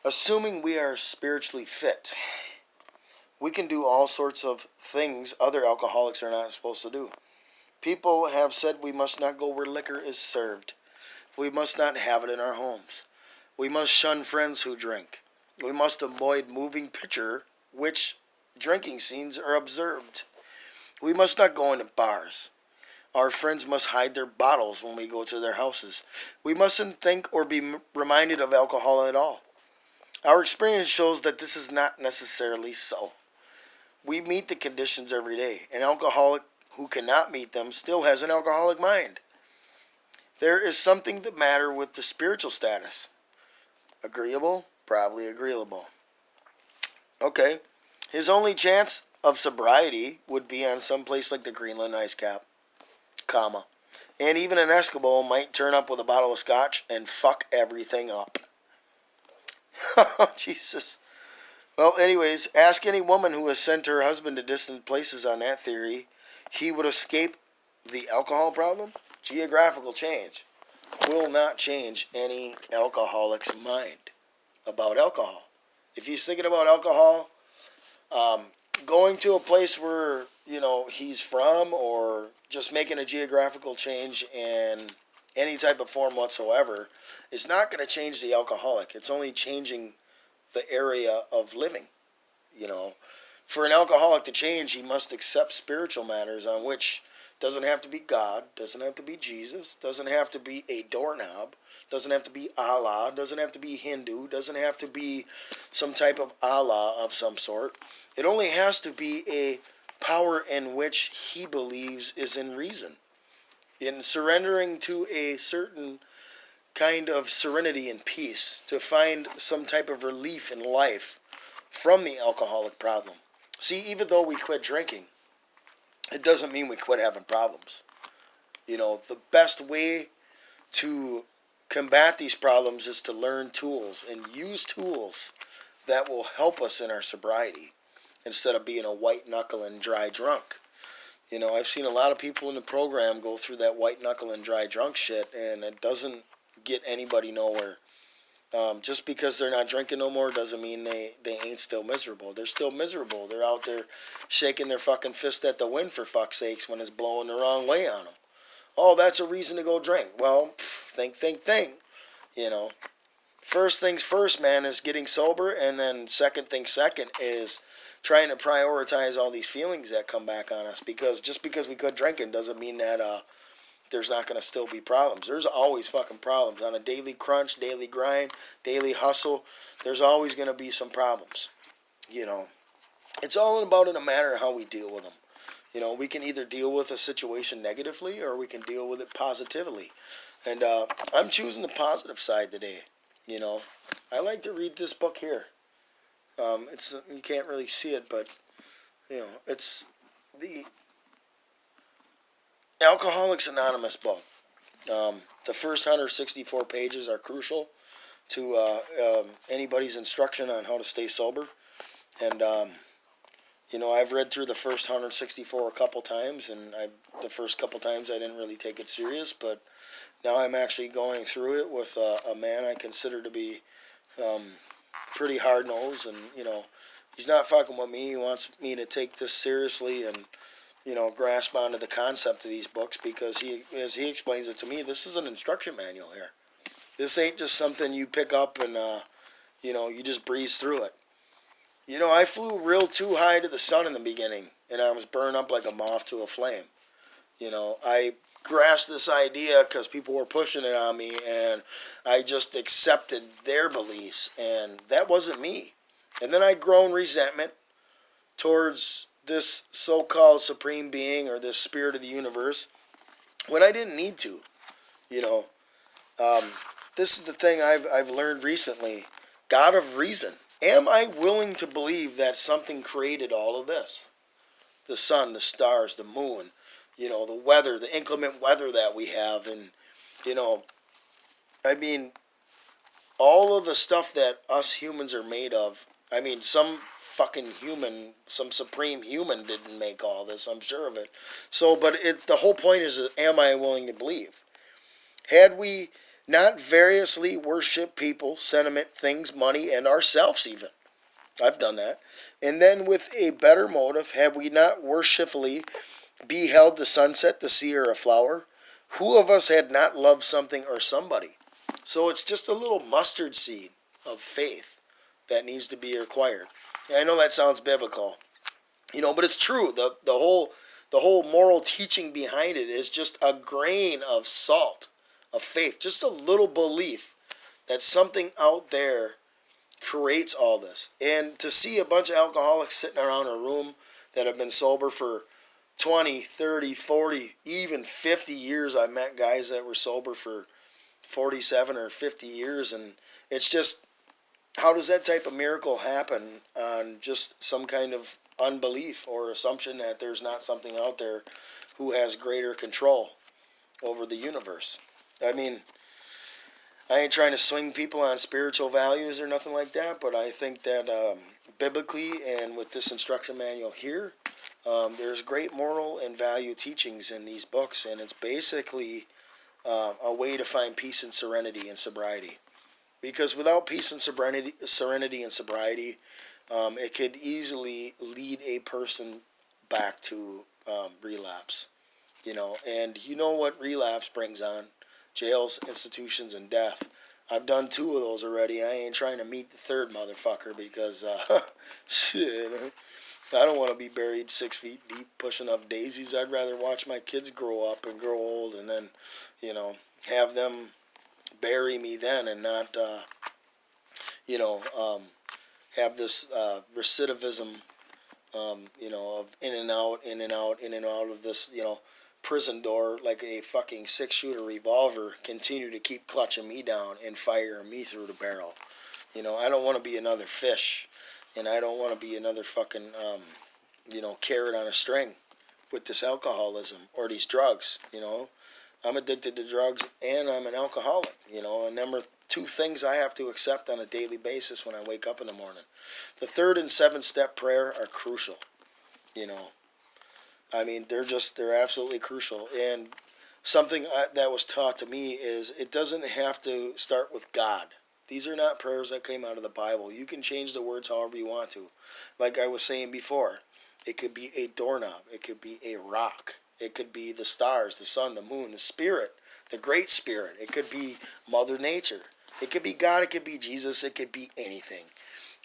Assuming we are spiritually fit, we can do all sorts of things other alcoholics are not supposed to do. People have said we must not go where liquor is served. We must not have it in our homes. We must shun friends who drink. We must avoid moving picture which drinking scenes are observed. We must not go into bars. Our friends must hide their bottles when we go to their houses. We mustn't think or be reminded of alcohol at all. Our experience shows that this is not necessarily so. We meet the conditions every day. An alcoholic who cannot meet them still has an alcoholic mind. There is something the matter with the spiritual status. Agreeable? Probably agreeable. Okay. His only chance of sobriety would be on some place like the Greenland ice cap, comma. And even an Eskimo might turn up with a bottle of scotch and fuck everything up. Jesus. Well, anyways, ask any woman who has sent her husband to distant places on that theory. He would escape the alcohol problem? Geographical change will not change any alcoholic's mind about alcohol. If he's thinking about alcohol, going to a place where, he's from, or just making a geographical change in any type of form whatsoever, is not going to change the alcoholic. It's only changing the area of living. For an alcoholic to change, he must accept spiritual matters, on which doesn't have to be God, doesn't have to be Jesus, doesn't have to be a doorknob, doesn't have to be Allah, doesn't have to be Hindu, doesn't have to be some type of Allah of some sort. It only has to be a power in which he believes is in reason. In surrendering to a certain kind of serenity and peace, to find some type of relief in life from the alcoholic problem. See, even though we quit drinking, it doesn't mean we quit having problems. The best way to combat these problems is to learn tools and use tools that will help us in our sobriety instead of being a white knuckle and dry drunk. I've seen a lot of people in the program go through that white knuckle and dry drunk shit, and it doesn't get anybody nowhere. Just because they're not drinking no more doesn't mean they ain't still miserable. They're still miserable. They're out there shaking their fucking fist at the wind, for fuck's sakes, when it's blowing the wrong way on them. Oh, that's a reason to go drink. Well, think. First things first, man, is getting sober, and then second things second is trying to prioritize all these feelings that come back on us. Because just because we quit drinking doesn't mean that there's not going to still be problems. There's always fucking problems. On a daily crunch, daily grind, daily hustle, there's always going to be some problems. It's all about in a matter of how we deal with them. We can either deal with a situation negatively or we can deal with it positively. And I'm choosing the positive side today. I like to read this book here. You can't really see it, but it's the Alcoholics Anonymous book. The first 164 pages are crucial to anybody's instruction on how to stay sober. And I've read through the first 164 a couple times, and the first couple times I didn't really take it serious, but now I'm actually going through it with a man I consider to be pretty hard-nosed, and, he's not fucking with me. He wants me to take this seriously and, grasp onto the concept of these books, because as he explains it to me, this is an instruction manual here. This ain't just something you pick up and, you just breeze through it. I flew real too high to the sun in the beginning, and I was burned up like a moth to a flame. I grasped this idea because people were pushing it on me, and I just accepted their beliefs, and that wasn't me. And then I grown resentment towards this so-called supreme being or this spirit of the universe when I didn't need to. This is the thing I've learned recently. God of reason. Am I willing to believe that something created all of this? The sun, the stars, the moon, the weather, the inclement weather that we have, and, all of the stuff that us humans are made of. Some fucking human, some supreme human didn't make all this, I'm sure of it. So, but the whole point is, am I willing to believe? Had we not variously worship people, sentiment, things, money, and ourselves even. I've done that. And then with a better motive, have we not worshipfully beheld the sunset, the sea, or a flower? Who of us had not loved something or somebody? So it's just a little mustard seed of faith that needs to be acquired. And I know that sounds biblical, but it's true. The whole moral teaching behind it is just a grain of salt of faith, just a little belief that something out there creates all this. And to see a bunch of alcoholics sitting around a room that have been sober for 20, 30, 40, even 50 years. I met guys that were sober for 47 or 50 years, and it's just, how does that type of miracle happen on just some kind of unbelief or assumption that there's not something out there who has greater control over the universe? I mean, I ain't trying to swing people on spiritual values or nothing like that, but I think that biblically and with this instruction manual here, there's great moral and value teachings in these books, and it's basically a way to find peace and serenity and sobriety. Because without peace and serenity and sobriety, it could easily lead a person back to relapse. And you know what relapse brings on? Jails, institutions, and death. I've done 2 of those already. I ain't trying to meet the 3rd motherfucker because, shit, I don't want to be buried 6 feet deep pushing up daisies. I'd rather watch my kids grow up and grow old and then, have them bury me then and not, have this recidivism, of in and out, in and out, in and out of this, prison door like a fucking 6-shooter revolver continue to keep clutching me down and firing me through the barrel. I don't want to be another fish, and I don't want to be another fucking, carrot on a string with this alcoholism or these drugs. I'm addicted to drugs and I'm an alcoholic, and them are 2 things I have to accept on a daily basis when I wake up in the morning. The 3rd and 7th step prayer are crucial, I mean, they're absolutely crucial. And something that was taught to me is it doesn't have to start with God. These are not prayers that came out of the Bible. You can change the words however you want to. Like I was saying before, it could be a doorknob. It could be a rock. It could be the stars, the sun, the moon, the spirit, the great spirit. It could be Mother Nature. It could be God. It could be Jesus. It could be anything.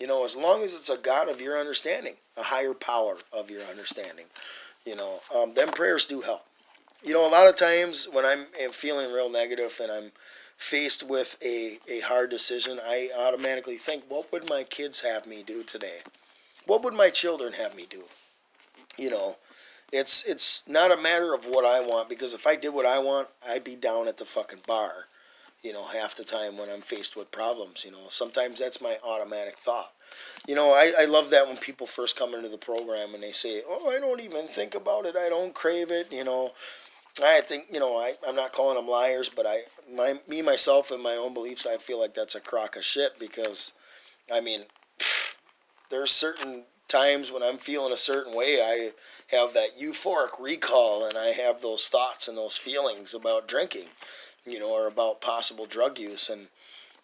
As long as it's a God of your understanding, a higher power of your understanding. Them prayers do help. A lot of times when I'm feeling real negative and I'm faced with a hard decision, I automatically think, what would my kids have me do today? What would my children have me do? It's not a matter of what I want, because if I did what I want, I'd be down at the fucking bar, half the time when I'm faced with problems. Sometimes that's my automatic thought. I love that when people first come into the program and they say, oh, I don't even think about it. I don't crave it. I think, I'm not calling them liars, but myself, and my own beliefs, I feel like that's a crock of shit, because, I mean, there's certain times when I'm feeling a certain way, I have that euphoric recall, and I have those thoughts and those feelings about drinking, or about possible drug use, and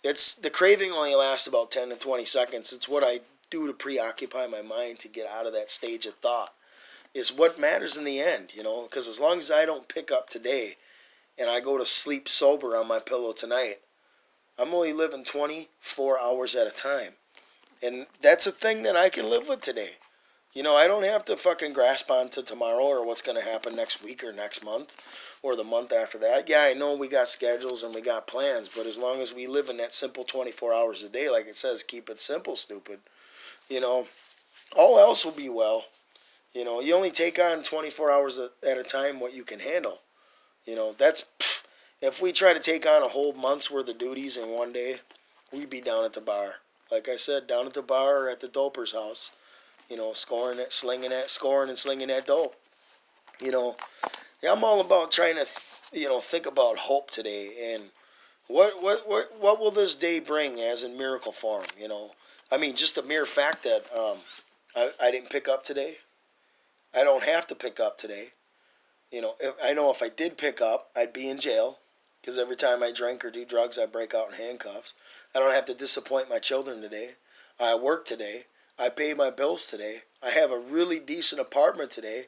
the craving only lasts about 10 to 20 seconds. It's what I do to preoccupy my mind to get out of that stage of thought. Is what matters in the end, because as long as I don't pick up today and I go to sleep sober on my pillow tonight, I'm only living 24 hours at a time. And that's a thing that I can live with today. I don't have to fucking grasp on to tomorrow or what's going to happen next week or next month or the month after that. Yeah, I know we got schedules and we got plans, but as long as we live in that simple 24 hours a day, like it says, keep it simple, stupid, all else will be well. You only take on 24 hours at a time what you can handle. If we try to take on a whole month's worth of duties in one day, we'd be down at the bar. Like I said, down at the bar or at the doper's house, scoring and slinging that dope. I'm all about trying to, think about hope today and what will this day bring as in miracle form. I mean, just the mere fact that I didn't pick up today. I don't have to pick up today. If I did pick up, I'd be in jail. because every time I drink or do drugs, I break out in handcuffs. I don't have to disappoint my children today. I work today. I pay my bills today. I have a really decent apartment today.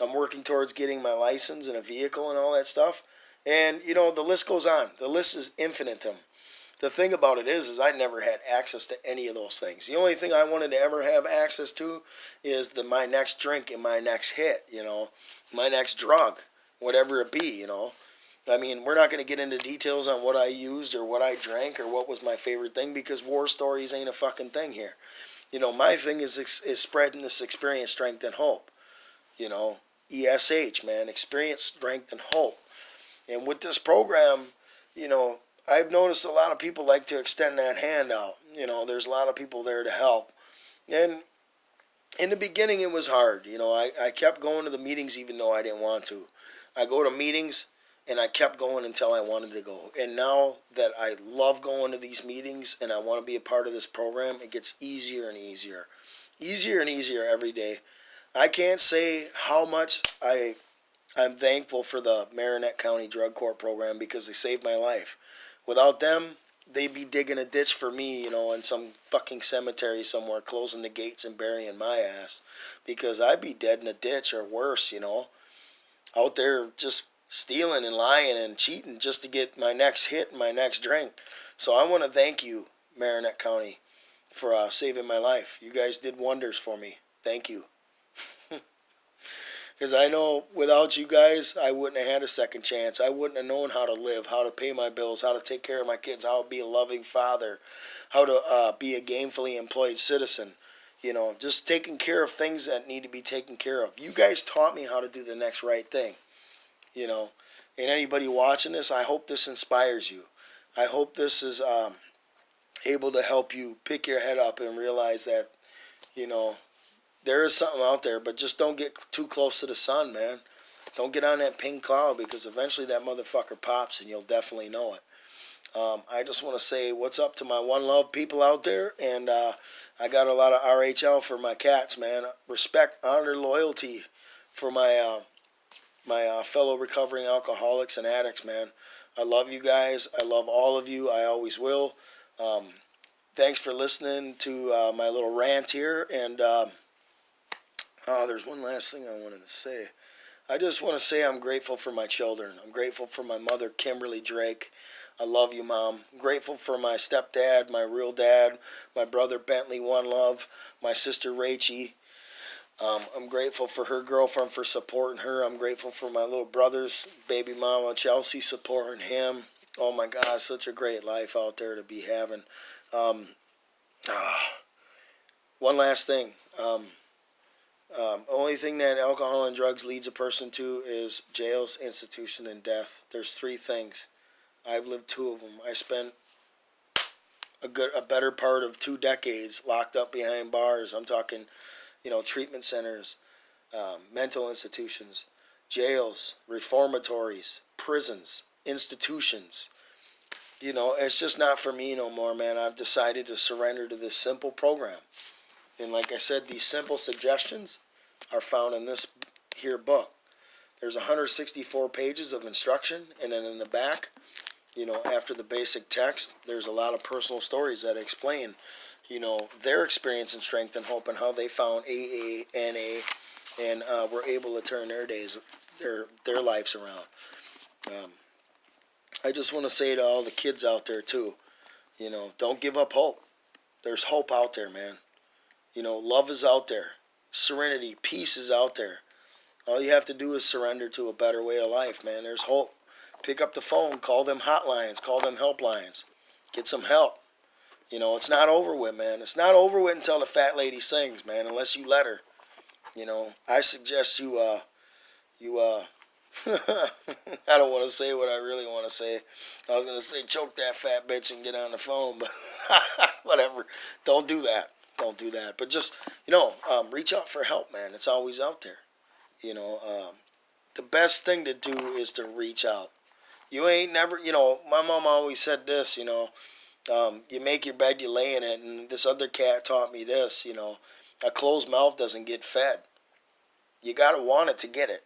I'm working towards getting my license and a vehicle and all that stuff. And, the list goes on. The list is infinitum. The thing about it is I never had access to any of those things. The only thing I wanted to ever have access to is my next drink and my next hit, my next drug, whatever it be, I mean, we're not going to get into details on what I used or what I drank or what was my favorite thing, because war stories ain't a fucking thing here. My thing is spreading this experience, strength, and hope. ESH, man, experience, strength, and hope. And with this program, I've noticed a lot of people like to extend that hand out. There's a lot of people there to help. And in the beginning, it was hard. I kept going to the meetings even though I didn't want to. I go to meetings, and I kept going until I wanted to go. And now that I love going to these meetings and I want to be a part of this program, it gets easier and easier. Easier and easier every day. I can't say how much I'm thankful for the Marinette County Drug Court program, because they saved my life. Without them, they'd be digging a ditch for me, in some fucking cemetery somewhere, closing the gates and burying my ass. Because I'd be dead in a ditch or worse, out there just stealing and lying and cheating just to get my next hit and my next drink. So I want to thank you, Marinette County, for saving my life. You guys did wonders for me. Thank you. Because I know without you guys, I wouldn't have had a second chance. I wouldn't have known how to live, how to pay my bills, how to take care of my kids, how to be a loving father, how to be a gainfully employed citizen. Just taking care of things that need to be taken care of. You guys taught me how to do the next right thing. And anybody watching this, I hope this inspires you. I hope this is able to help you pick your head up and realize that, there is something out there, but just don't get too close to the sun, man. Don't get on that pink cloud, because eventually that motherfucker pops and you'll definitely know it. I just want to say what's up to my One Love people out there, and I got a lot of RHL for my cats, man. Respect, honor, loyalty for my fellow recovering alcoholics and addicts, man. I love you guys. I love all of you. I always will. Thanks for listening to my little rant here, and there's one last thing I wanted to say. I just want to say I'm grateful for my children. I'm grateful for my mother, Kimberly Drake. I love you, Mom. I'm grateful for my stepdad, my real dad, my brother, Bentley, One Love, my sister, Rachie. I'm grateful for her girlfriend for supporting her. I'm grateful for my little brother's baby mama, Chelsea, supporting him. Oh, my God, such a great life out there to be having. One last thing. Only thing that alcohol and drugs leads a person to is jails, institution, and death. There's 3 things. I've lived 2 of them. I spent a better part of 2 decades locked up behind bars. I'm talking, treatment centers, mental institutions, jails, reformatories, prisons, institutions. It's just not for me no more, man. I've decided to surrender to this simple program. And like I said, these simple suggestions are found in this here book. There's 164 pages of instruction, and then in the back, after the basic text, there's a lot of personal stories that explain, their experience in strength and hope and how they found AA, NA, and were able to turn their lives around. I just want to say to all the kids out there too, don't give up hope. There's hope out there, man. Love is out there. Serenity, peace is out there. All you have to do is surrender to a better way of life, man. There's hope. Pick up the phone, call them hotlines, call them helplines. Get some help. It's not over with, man. It's not over with until the fat lady sings, man, unless you let her. I suggest you, I don't want to say what I really want to say. I was going to say choke that fat bitch and get on the phone, but whatever. Don't do that. Don't do that. But just, reach out for help, man. It's always out there. The best thing to do is to reach out. You ain't never, my mom always said this, you make your bed, you lay in it. And this other cat taught me this, a closed mouth doesn't get fed. You got to want it to get it,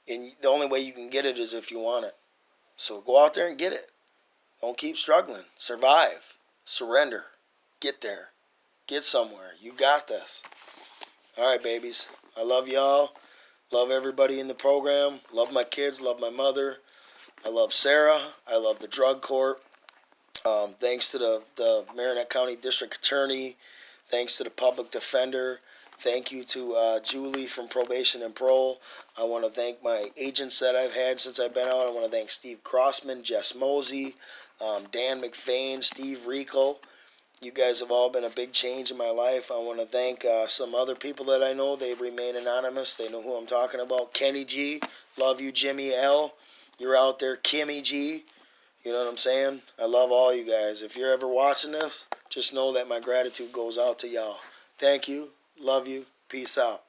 And the only way you can get it is if you want it. So go out there and get it. Don't keep struggling. Survive. Surrender. Get there. Get somewhere. You got this. All right, babies. I love y'all. Love everybody in the program. Love my kids. Love my mother. I love Sarah. I love the drug court. Thanks to the Marinette County District Attorney. Thanks to the public defender. Thank you to Julie from Probation and Parole. I want to thank my agents that I've had since I've been out. I want to thank Steve Crossman, Jess Mosey, Dan McVeigh, Steve Rico. You guys have all been a big change in my life. I want to thank some other people that I know. They remain anonymous. They know who I'm talking about. Kenny G. Love you, Jimmy L. You're out there. Kimmy G. You know what I'm saying? I love all you guys. If you're ever watching this, just know that my gratitude goes out to y'all. Thank you. Love you. Peace out.